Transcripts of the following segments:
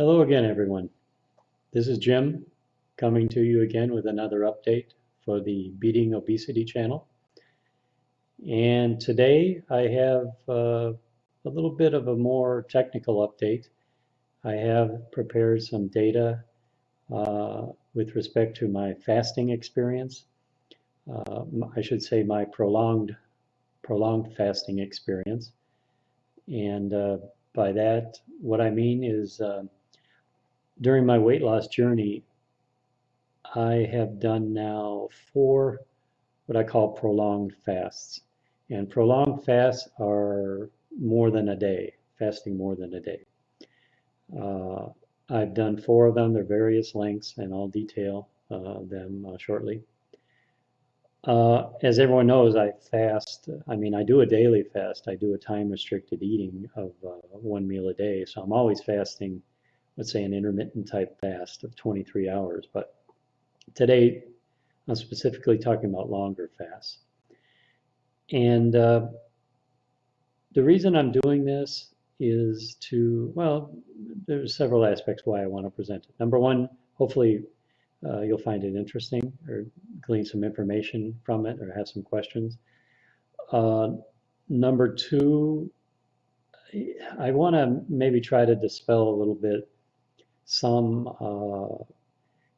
Hello again, everyone. This is Jim coming to you again with another update for the Beating Obesity channel. And today I have a little bit of a more technical update. I have prepared some data with respect to my fasting experience. I should say my prolonged fasting experience. And by that, what I mean is during my weight loss journey, I have done now 4 what I call prolonged fasts. And prolonged fasts are more than a day, fasting more than a day. I've done 4 of them. They're various lengths, and I'll detail them shortly. As everyone knows, I fast. I mean, I do a daily fast. I do a time-restricted eating of 1 meal a day. So I'm always fasting, let's say, an intermittent type fast of 23 hours. But today, I'm specifically talking about longer fasts. And the reason I'm doing this is well, there's several aspects why I want to present it. Number one, hopefully you'll find it interesting or glean some information from it or have some questions. Number two, I want to maybe try to dispel a little bit some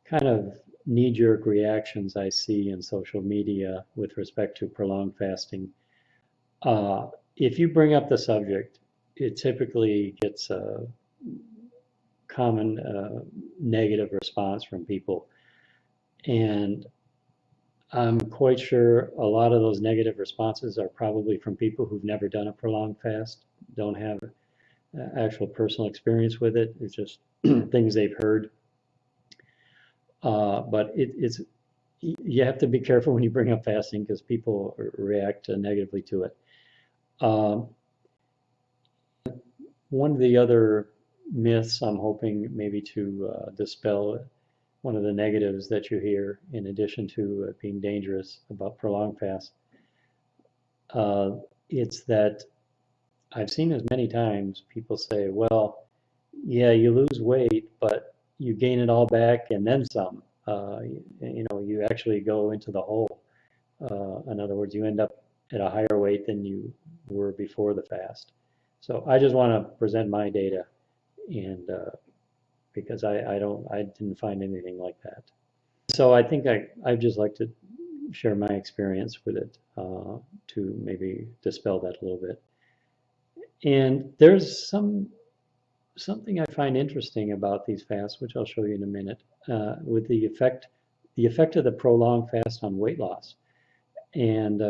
kind of knee-jerk reactions I see in social media with respect to prolonged fasting. If you bring up the subject, it typically gets a common negative response from people. And I'm quite sure a lot of those negative responses are probably from people who've never done a prolonged fast, don't have actual personal experience with it. It's just things they've heard. But you have to be careful when you bring up fasting because people react negatively to it. One of the other myths I'm hoping maybe to dispel, one of the negatives that you hear in addition to it being dangerous about prolonged fast, it's that I've seen as many times people say, well, yeah, you lose weight, but you gain it all back and then some. You actually go into the hole. In other words, you end up at a higher weight than you were before the fast. So I just want to present my data, and because I didn't find anything like that. So I think I'd just like to share my experience with it to maybe dispel that a little bit. And there's something I find interesting about these fasts, which I'll show you in a minute, with the effect of the prolonged fast on weight loss. And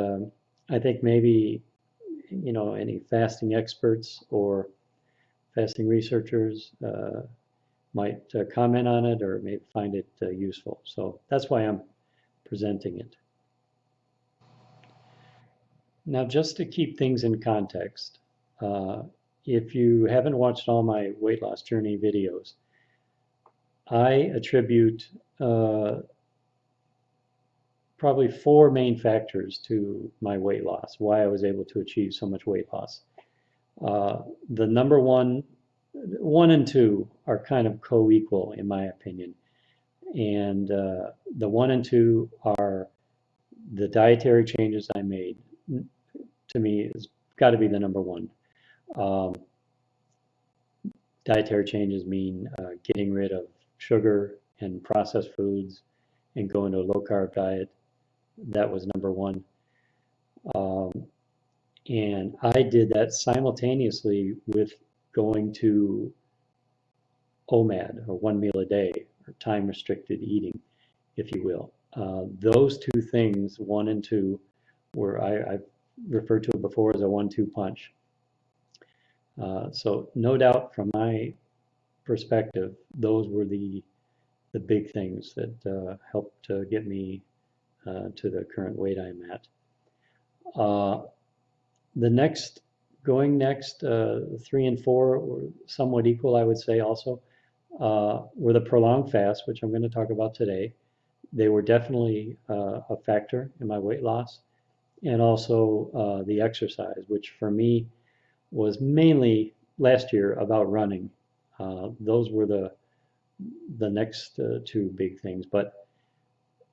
I think maybe any fasting experts or fasting researchers might comment on it or maybe find it useful. So that's why I'm presenting it. Now, just to keep things in context, if you haven't watched all my weight loss journey videos, I attribute probably 4 main factors to my weight loss, why I was able to achieve so much weight loss. The number one and two are kind of co-equal in my opinion. And the 1 and 2 are the dietary changes I made. To me, it's got to be the number one. Dietary changes mean getting rid of sugar and processed foods and going to a low-carb diet. That was number one. And I did that simultaneously with going to OMAD, or 1 meal a day, or time-restricted eating, if you will. Those 2 things, 1 and 2, were I referred to it before as a 1-2 punch. So no doubt from my perspective, those were the big things that helped get me to the current weight I'm at. Going next, 3 and 4 were somewhat equal, I would say also, were the prolonged fast, which I'm going to talk about today. They were definitely a factor in my weight loss, and also the exercise, which for me was mainly last year about running. Those were the next two big things, but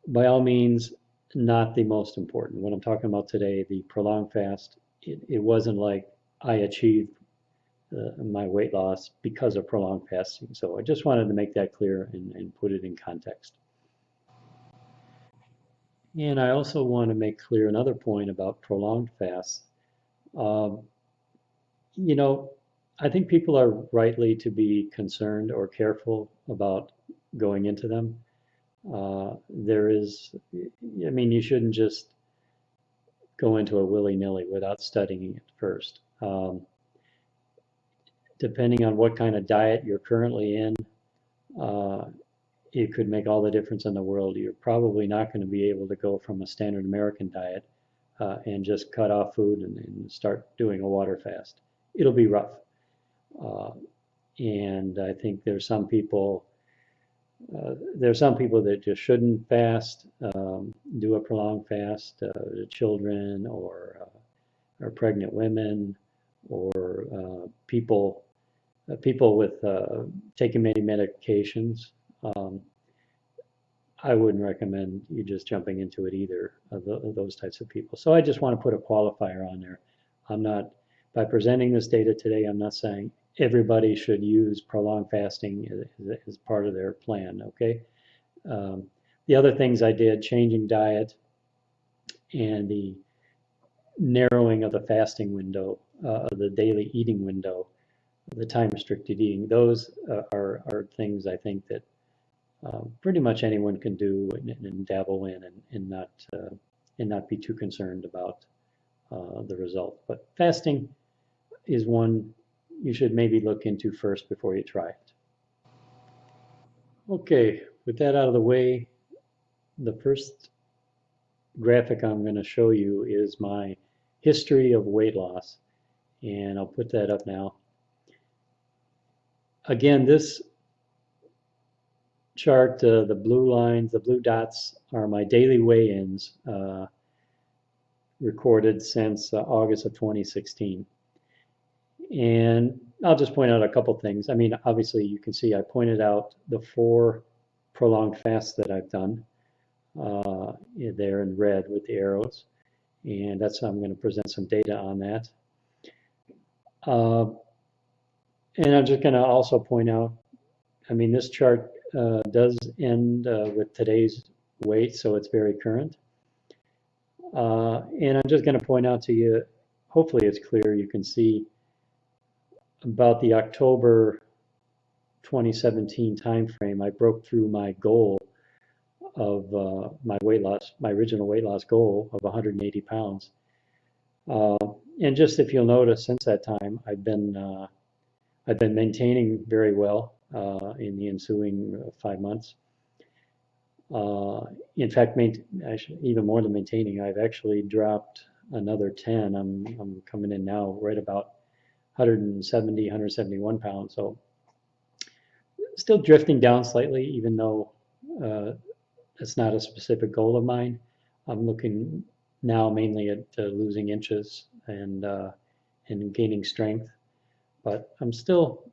by all means, not the most important. What I'm talking about today, the prolonged fast, it wasn't like I achieved my weight loss because of prolonged fasting. So I just wanted to make that clear and put it in context. And I also want to make clear another point about prolonged fasts. Um, you know, I think people are rightly to be concerned or careful about going into them. There is, I mean, you shouldn't just go into a willy-nilly without studying it first. Depending on what kind of diet you're currently in, uh, it could make all the difference in the world. You're probably not going to be able to go from a standard American diet and just cut off food and start doing a water fast. It'll be rough. Uh, and I think there's some people that just shouldn't fast, do a prolonged fast, children or pregnant women or people with taking many medications. Um, I wouldn't recommend you just jumping into it either of those types of people. So I just want to put a qualifier on there. I'm not, by presenting this data today, I'm not saying everybody should use prolonged fasting as part of their plan, okay? Um, the other things I did, changing diet and the narrowing of the fasting window, the daily eating window, the time restricted eating, those are things I think that pretty much anyone can do and dabble in and not be too concerned about the result. But fasting is one you should maybe look into first before you try it. Okay, with that out of the way, the first graphic I'm going to show you is my history of weight loss, and I'll put that up now. Again, this chart, the blue lines, the blue dots are my daily weigh-ins recorded since August of 2016. And I'll just point out a couple things. I mean, obviously you can see I pointed out the 4 prolonged fasts that I've done there in red with the arrows. And that's, I'm going to present some data on that. And I'm just going to also point out, I mean, this chart does end with today's weight, so it's very current. And I'm just going to point out to you, hopefully it's clear, you can see about the October 2017 timeframe, I broke through my goal of my weight loss, my original weight loss goal of 180 pounds. And just if you'll notice, since that time, I've been maintaining very well in the ensuing 5 months. In fact, even more than maintaining, I've actually dropped another 10. I'm coming in now right about 170, 171 pounds. So still drifting down slightly, even though it's not a specific goal of mine. I'm looking now mainly at losing inches and gaining strength, but I'm still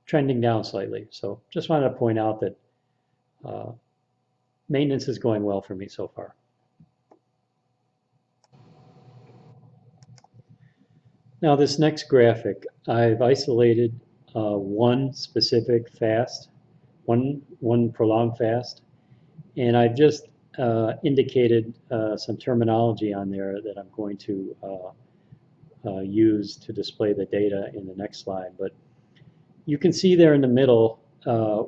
trending down slightly. So just wanted to point out that maintenance is going well for me so far. Now this next graphic, I've isolated one specific fast, one prolonged fast, and I've just indicated some terminology on there that I'm going to use to display the data in the next slide. But you can see there in the middle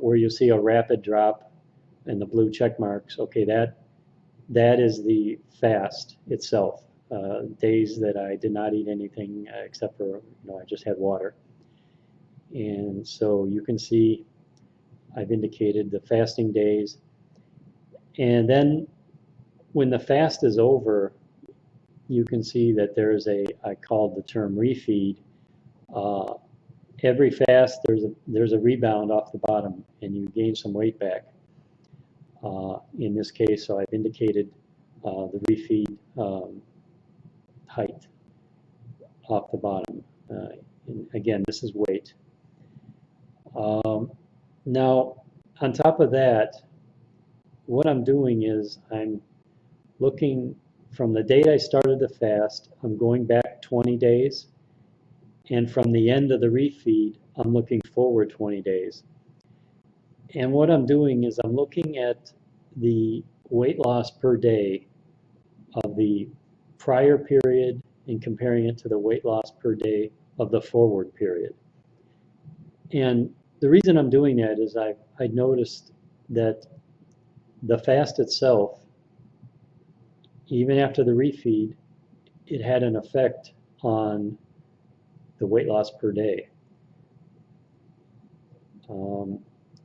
where you see a rapid drop and the blue check marks. Okay, that is the fast itself. Days that I did not eat anything except for, I just had water. And so you can see I've indicated the fasting days. And then when the fast is over, you can see that there's I called the term refeed. Every fast, there's a rebound off the bottom and you gain some weight back. In this case, so I've indicated the refeed height off the bottom. And again, this is weight. Um, Now, on top of that, what I'm doing is I'm looking from the date I started the fast, I'm going back 20 days, and from the end of the refeed, I'm looking forward 20 days. And what I'm doing is I'm looking at the weight loss per day of the prior period and comparing it to the weight loss per day of the forward period. And the reason I'm doing that is I noticed that the fast itself, even after the refeed, it had an effect on the weight loss per day. Um,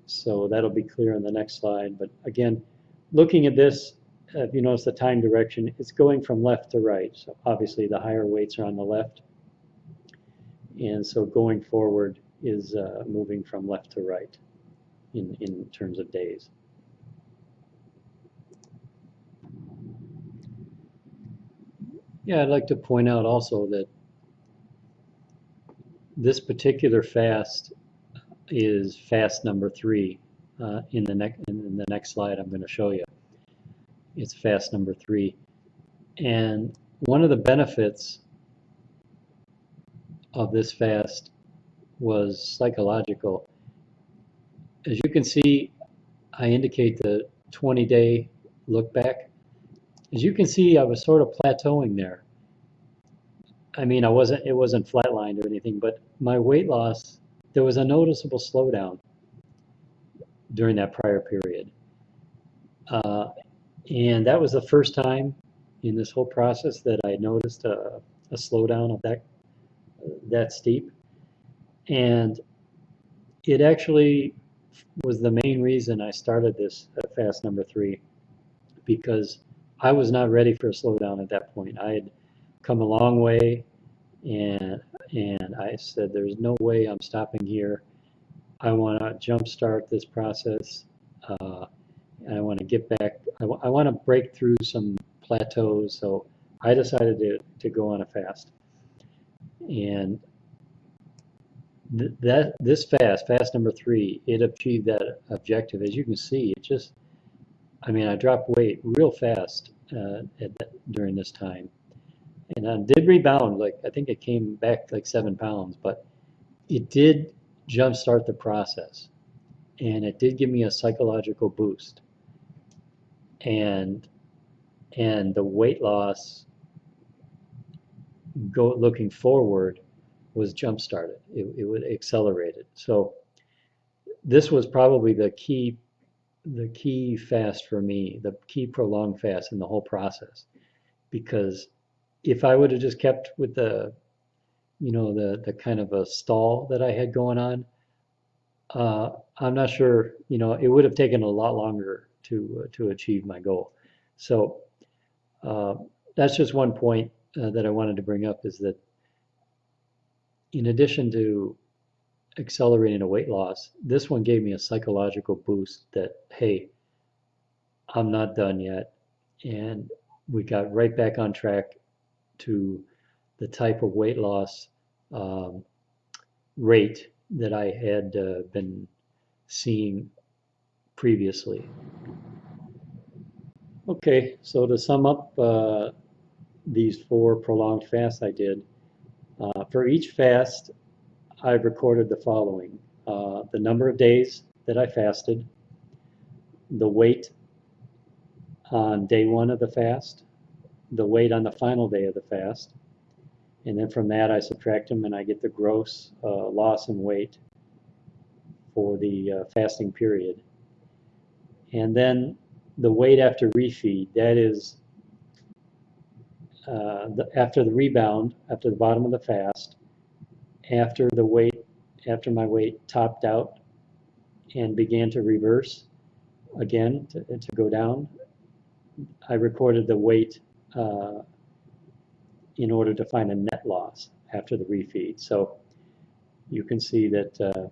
so that'll be clear on the next slide. But again, looking at this, if you notice the time direction, it's going from left to right. So obviously the higher weights are on the left. And so going forward is moving from left to right in terms of days. Yeah, I'd like to point out also that this particular fast is fast number 3 in the next slide I'm going to show you. It's fast number 3. And one of the benefits of this fast was psychological. As you can see, I indicate the 20-day look back. As you can see, I was sort of plateauing there. I mean, it wasn't flatlined or anything, but my weight loss, there was a noticeable slowdown during that prior period. And that was the first time in this whole process that I noticed a slowdown of that steep. And it actually was the main reason I started this fast number 3, because I was not ready for a slowdown at that point. I had come a long way, and I said, there's no way I'm stopping here. I want to jumpstart this process. I want to get back. I want to break through some plateaus. So I decided to go on a fast. And this fast number 3, it achieved that objective. As you can see, I mean, I dropped weight real fast during this time. And I did rebound, like I think it came back like 7 pounds, but it did jumpstart the process. And it did give me a psychological boost. And the weight loss looking forward was jump started. It would accelerate it. So this was probably the key fast for me, the key prolonged fast in the whole process. Because if I would have just kept with the kind of a stall that I had going on, I'm not sure, it would have taken a lot longer to achieve my goal. So uh, that's just one point that I wanted to bring up, is that in addition to accelerating a weight loss, this one gave me a psychological boost that, hey, I'm not done yet. And we got right back on track to the type of weight loss um, rate that I had been seeing previously. Okay, so to sum up these 4 prolonged fasts I did, for each fast, I've recorded the following: the number of days that I fasted, the weight on day 1 of the fast, the weight on the final day of the fast, and then from that I subtract them and I get the gross loss in weight for the fasting period. And then the weight after refeed, that is after the rebound, after the bottom of the fast, after my weight topped out and began to reverse again to go down, I recorded the weight in order to find a net loss after the refeed. So you can see that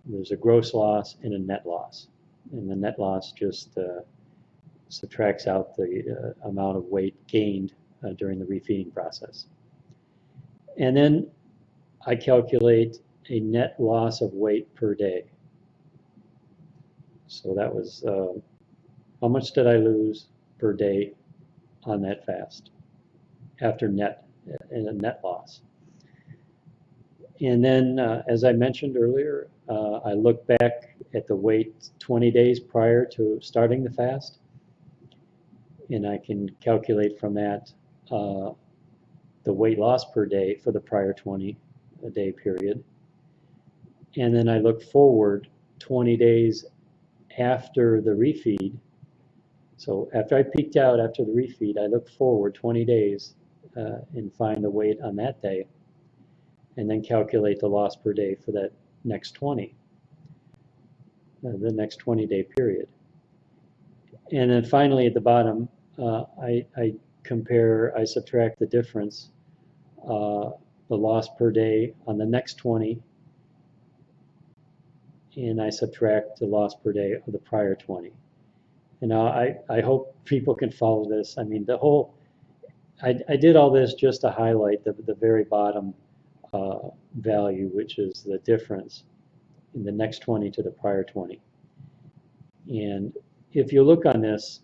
there's a gross loss and a net loss. And the net loss just subtracts out the amount of weight gained during the refeeding process. And then I calculate a net loss of weight per day. So that was how much did I lose per day on that fast after in a net loss. And then, as I mentioned earlier, I look back at the weight 20 days prior to starting the fast, and I can calculate from that the weight loss per day for the prior 20-day period. And then I look forward 20 days after the refeed. So after I peaked out after the refeed, I look forward 20 days and find the weight on that day, and then calculate the loss per day for that next 20, the next 20-day period. And then finally at the bottom, I subtract the difference, the loss per day on the next 20, and I subtract the loss per day of the prior 20. And now I hope people can follow this. I mean, I did all this just to highlight the very bottom value, which is the difference in the next 20 to the prior 20. And if you look on this,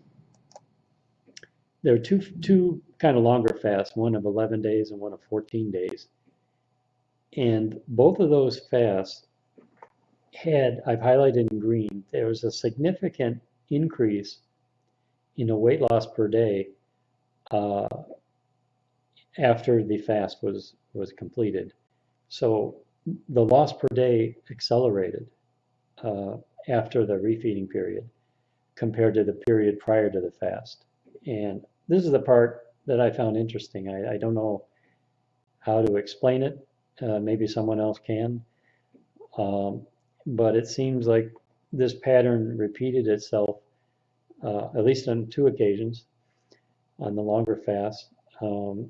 there are two kind of longer fasts, one of 11 days and one of 14 days. And both of those fasts I've highlighted in green, there was a significant increase in the weight loss per day after the fast was completed. So the loss per day accelerated after the refeeding period compared to the period prior to the fast. And this is the part that I found interesting. I don't know how to explain it. Maybe someone else can. But it seems like this pattern repeated itself, at least on 2 occasions, on the longer fast. And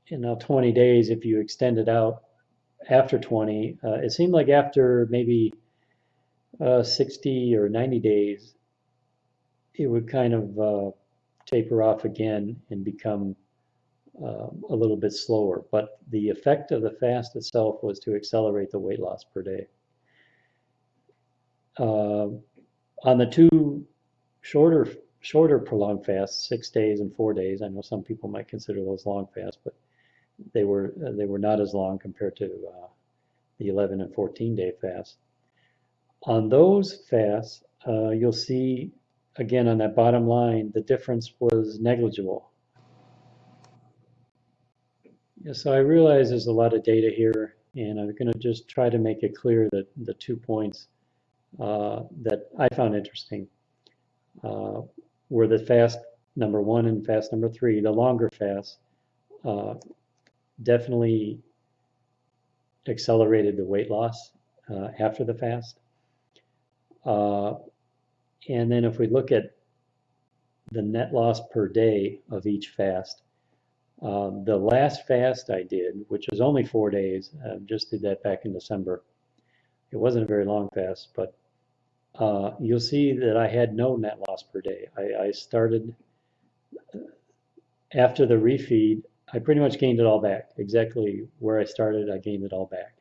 now 20 days, if you extend it out after 20, it seemed like after maybe 60 or 90 days, it would kind of taper off again and become a little bit slower. But the effect of the fast itself was to accelerate the weight loss per day. On the 2 shorter prolonged fasts, 6 days and 4 days, I know some people might consider those long fasts, but they were not as long compared to the 11 and 14-day fast. On those fasts, you'll see again on that bottom line, the difference was negligible. Yeah, so I realize there's a lot of data here, and I'm going to just try to make it clear that the 2 points that I found interesting were the fast number 1 and fast number 3, the longer fast, definitely accelerated the weight loss after the fast. And then if we look at the net loss per day of each fast, the last fast I did, which was only 4 days, just did that back in December. It wasn't a very long fast, but you'll see that I had no net loss per day. I started after the refeed, I pretty much gained it all back. Exactly where I started, I gained it all back.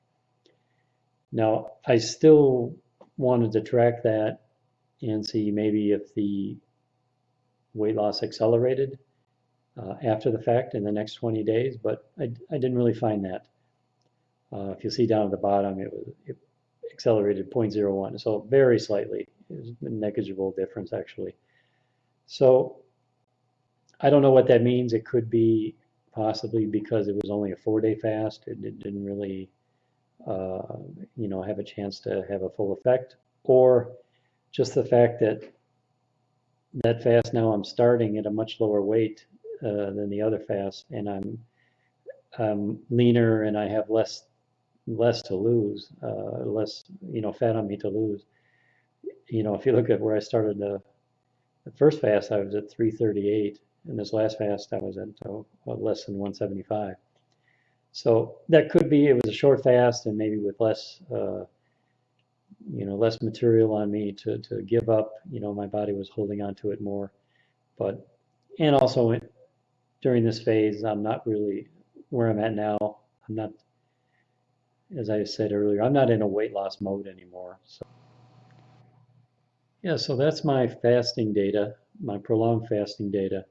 Now, I still wanted to track that and see maybe if the weight loss accelerated after the fact in the next 20 days, but I didn't really find that. If you see down at the bottom, it accelerated 0.01, so very slightly. It was a negligible difference, actually. So I don't know what that means. It could be possibly because it was only a 4-day fast. It didn't really, have a chance to have a full effect, or just the fact that that fast now I'm starting at a much lower weight than the other fast, and I'm leaner and I have less to lose, less fat on me to lose. If you look at where I started the first fast, I was at 338, and this last fast I was at less than 175. So that could be it was a short fast and maybe with less less material on me to give up. My body was holding on to it more, and also during this phase, I'm not really where I'm at now. I'm not as I said earlier, I'm not in a weight loss mode anymore. So yeah, so that's my fasting data, my prolonged fasting data.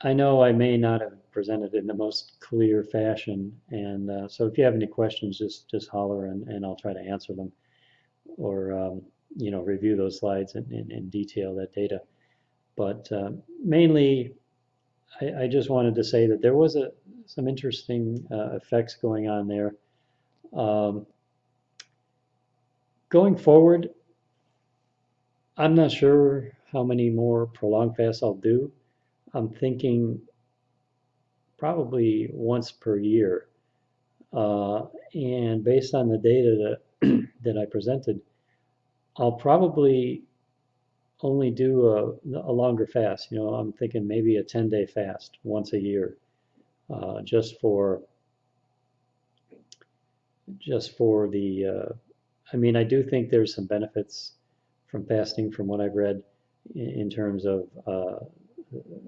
I know I may not have presented it in the most clear fashion, and so if you have any questions, just holler and I'll try to answer them, or review those slides in detail, that data. But mainly, I just wanted to say that there was some interesting effects going on there. Um, Going forward, I'm not sure how many more prolonged fasts I'll do. I'm thinking probably once per year. And based on the data that I presented, I'll probably only do a longer fast. I'm thinking maybe a 10-day fast once a year, just for the. I mean, I do think there's some benefits from fasting, from what I've read, in terms of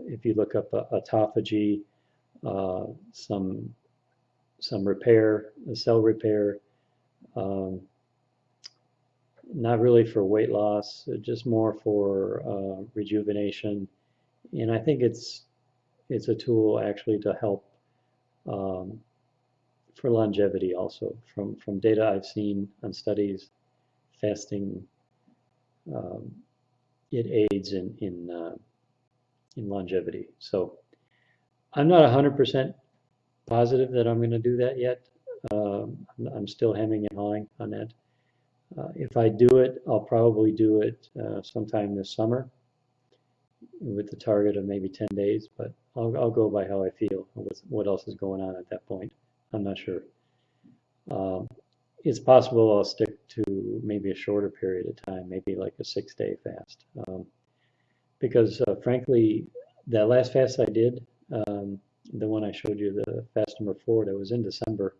if you look up autophagy, uh, some repair, cell repair. Um, Not really for weight loss, just more for rejuvenation. And I think it's a tool actually to help um, for longevity also. From data I've seen on studies, fasting um, it aids in longevity. So I'm not 100% positive that I'm going to do that yet. I'm still hemming and hawing on that. If I do it, I'll probably do it sometime this summer with the target of maybe 10 days, but I'll go by how I feel, what else is going on at that point. I'm not sure. Um, it's possible I'll stick to maybe a shorter period of time, maybe like a 6-day fast. Because frankly, that last fast I did, the one I showed you, the fast number 4, that was in December,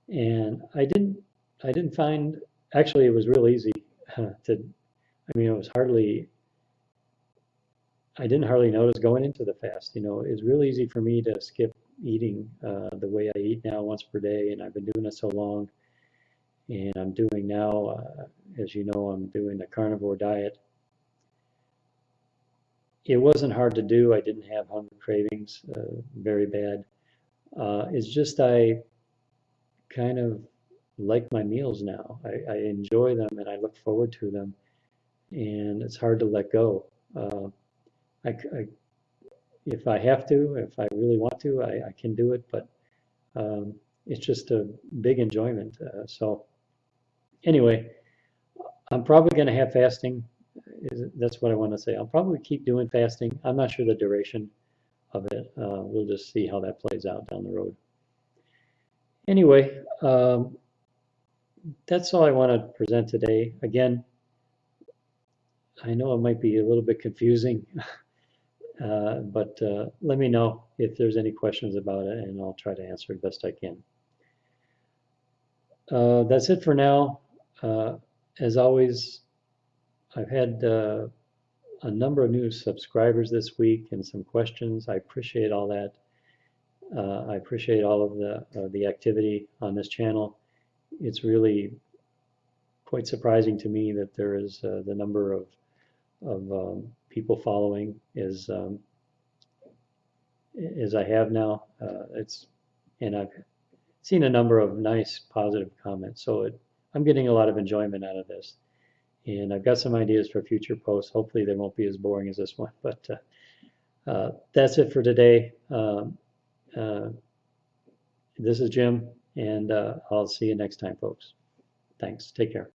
and I didn't find, actually it was real easy I mean, I didn't hardly notice going into the fast. It's real easy for me to skip eating the way I eat now, once per day, and I've been doing it so long. And I'm doing now, as you know, I'm doing a carnivore diet. It wasn't hard to do. I didn't have hunger cravings very bad. It's just I kind of like my meals now. I enjoy them and I look forward to them, and it's hard to let go. Uh, I if I have to, if I really want to, I can do it, but um, it's just a big enjoyment. So anyway, I'm probably going to have fasting. That's what I want to say. I'll probably keep doing fasting. I'm not sure the duration of it. We'll just see how that plays out down the road. Anyway, that's all I want to present today. Again, I know it might be a little bit confusing, but let me know if there's any questions about it, and I'll try to answer it best I can. That's it for now. As always, I've had a number of new subscribers this week and some questions. I appreciate all that. I appreciate all of the activity on this channel. It's really quite surprising to me that there is the number of people following as I have now. And I've seen a number of nice positive comments. So I'm getting a lot of enjoyment out of this. And I've got some ideas for future posts. Hopefully they won't be as boring as this one. But that's it for today. This is Jim, and I'll see you next time, folks. Thanks. Take care.